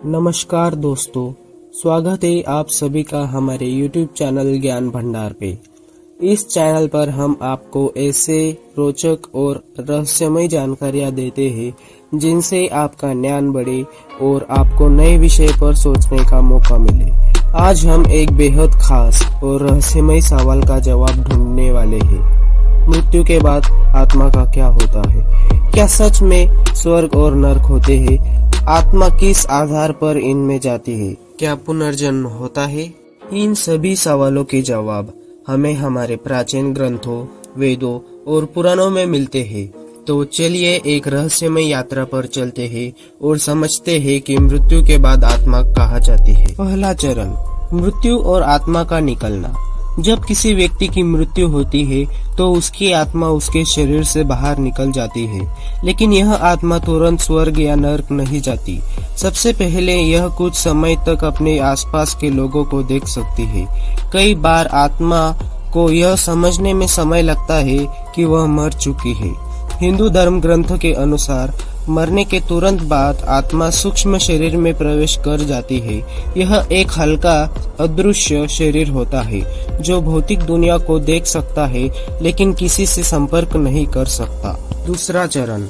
नमस्कार दोस्तों, स्वागत है आप सभी का हमारे YouTube चैनल ज्ञान भंडार पे। इस चैनल पर हम आपको ऐसे रोचक और रहस्यमय जानकारियाँ देते हैं जिनसे आपका ज्ञान बढ़े और आपको नए विषय पर सोचने का मौका मिले। आज हम एक बेहद खास और रहस्यमय सवाल का जवाब ढूंढने वाले हैं। मृत्यु के बाद आत्मा का क्या होता है? क्या सच में स्वर्ग और नरक होते हैं? आत्मा किस आधार पर इनमें जाती है? क्या पुनर्जन्म होता है? इन सभी सवालों के जवाब हमें हमारे प्राचीन ग्रंथों, वेदों और पुराणों में मिलते हैं। तो चलिए एक रहस्यमय यात्रा पर चलते हैं और समझते हैं कि मृत्यु के बाद आत्मा कहाँ जाती है। पहला चरण, मृत्यु और आत्मा का निकलना। जब किसी व्यक्ति की मृत्यु होती है तो उसकी आत्मा उसके शरीर से बाहर निकल जाती है, लेकिन यह आत्मा तुरंत स्वर्ग या नरक नहीं जाती। सबसे पहले यह कुछ समय तक अपने आसपास के लोगों को देख सकती है। कई बार आत्मा को यह समझने में समय लगता है कि वह मर चुकी है। हिंदू धर्म ग्रंथ के अनुसार मरने के तुरंत बाद आत्मा सूक्ष्म शरीर में प्रवेश कर जाती है। यह एक हल्का अदृश्य शरीर होता है जो भौतिक दुनिया को देख सकता है लेकिन किसी से संपर्क नहीं कर सकता। दूसरा चरण,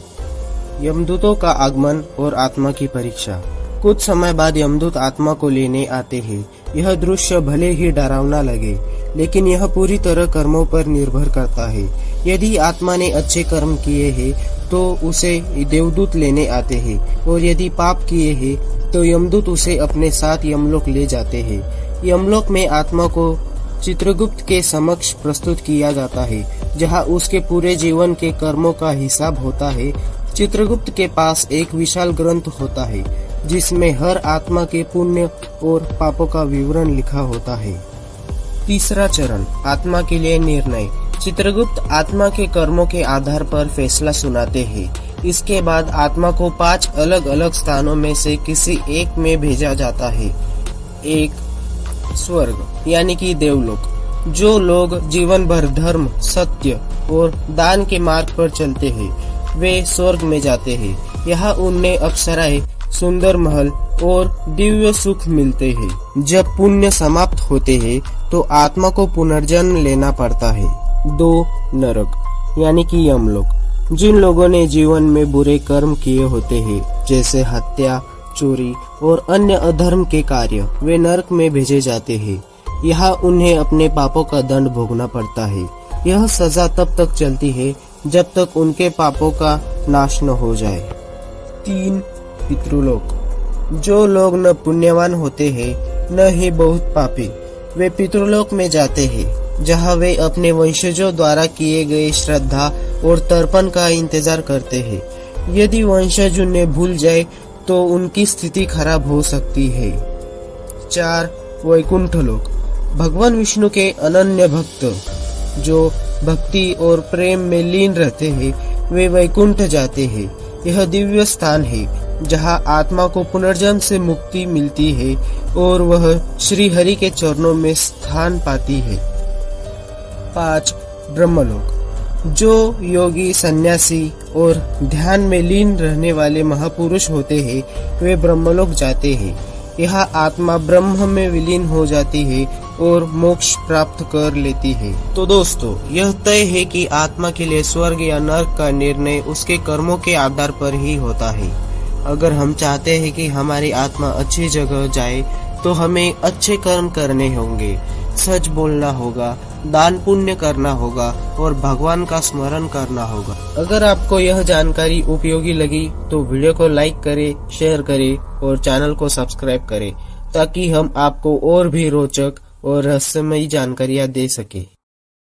यमदूतों का आगमन और आत्मा की परीक्षा। कुछ समय बाद यमदूत आत्मा को लेने आते हैं। यह दृश्य भले ही डरावना लगे, लेकिन यह पूरी तरह कर्मों पर निर्भर करता है। यदि आत्मा ने अच्छे कर्म किए हैं तो उसे देवदूत लेने आते हैं, और यदि पाप किए हैं तो यमदूत उसे अपने साथ यमलोक ले जाते हैं। यमलोक में आत्मा को चित्रगुप्त के समक्ष प्रस्तुत किया जाता है, जहां उसके पूरे जीवन के कर्मों का हिसाब होता है। चित्रगुप्त के पास एक विशाल ग्रंथ होता है जिसमें हर आत्मा के पुण्य और पापों का विवरण लिखा होता है। तीसरा चरण, आत्मा के लिए निर्णय। चित्रगुप्त आत्मा के कर्मों के आधार पर फैसला सुनाते हैं। इसके बाद आत्मा को 5 अलग अलग स्थानों में से किसी एक में भेजा जाता है। एक, स्वर्ग यानी कि देवलोक। जो लोग जीवन भर धर्म, सत्य और दान के मार्ग पर चलते हैं वे स्वर्ग में जाते हैं। यहाँ उन्हें अप्सराएं, सुंदर महल और दिव्य सुख मिलते हैं। जब पुण्य समाप्त होते हैं तो आत्मा को पुनर्जन्म लेना पड़ता है। 2, नरक यानी कि यमलोक। जिन लोगों ने जीवन में बुरे कर्म किए होते हैं, जैसे हत्या, चोरी और अन्य अधर्म के कार्य, वे नरक में भेजे जाते हैं। यहाँ उन्हें अपने पापों का दंड भोगना पड़ता है। यह सजा तब तक चलती है जब तक उनके पापों का नाश न हो जाए। 3, पितृलोक। जो लोग न पुण्यवान होते हैं न ही बहुत पापी, वे पितृलोक में जाते हैं, जहां वे अपने वंशजों द्वारा किए गए श्रद्धा और तर्पण का इंतजार करते हैं। यदि वंशज उन्हें भूल जाए तो उनकी स्थिति खराब हो सकती है। 4, वैकुंठ लोक। भगवान विष्णु के अनन्य भक्त जो भक्ति और प्रेम में लीन रहते हैं वे वैकुंठ जाते हैं। यह दिव्य स्थान है जहां आत्मा को पुनर्जन्म से मुक्ति मिलती है और वह श्री हरि के चरणों में स्थान पाती है। 5, ब्रह्मलोक। जो योगी, सन्यासी और ध्यान में लीन रहने वाले महापुरुष होते हैं वे ब्रह्मलोक जाते हैं। यहाँ आत्मा ब्रह्म में विलीन हो जाती है और मोक्ष प्राप्त कर लेती है। तो दोस्तों, यह तय है कि आत्मा के लिए स्वर्ग या नरक का निर्णय उसके कर्मों के आधार पर ही होता है। अगर हम चाहते हैं कि हमारी आत्मा अच्छी जगह जाए तो हमें अच्छे कर्म करने होंगे, सच बोलना होगा, दान पुण्य करना होगा और भगवान का स्मरण करना होगा। अगर आपको यह जानकारी उपयोगी लगी तो वीडियो को लाइक करें, शेयर करें और चैनल को सब्सक्राइब करें ताकि हम आपको और भी रोचक और रहस्यमयी जानकारियाँ दे सके।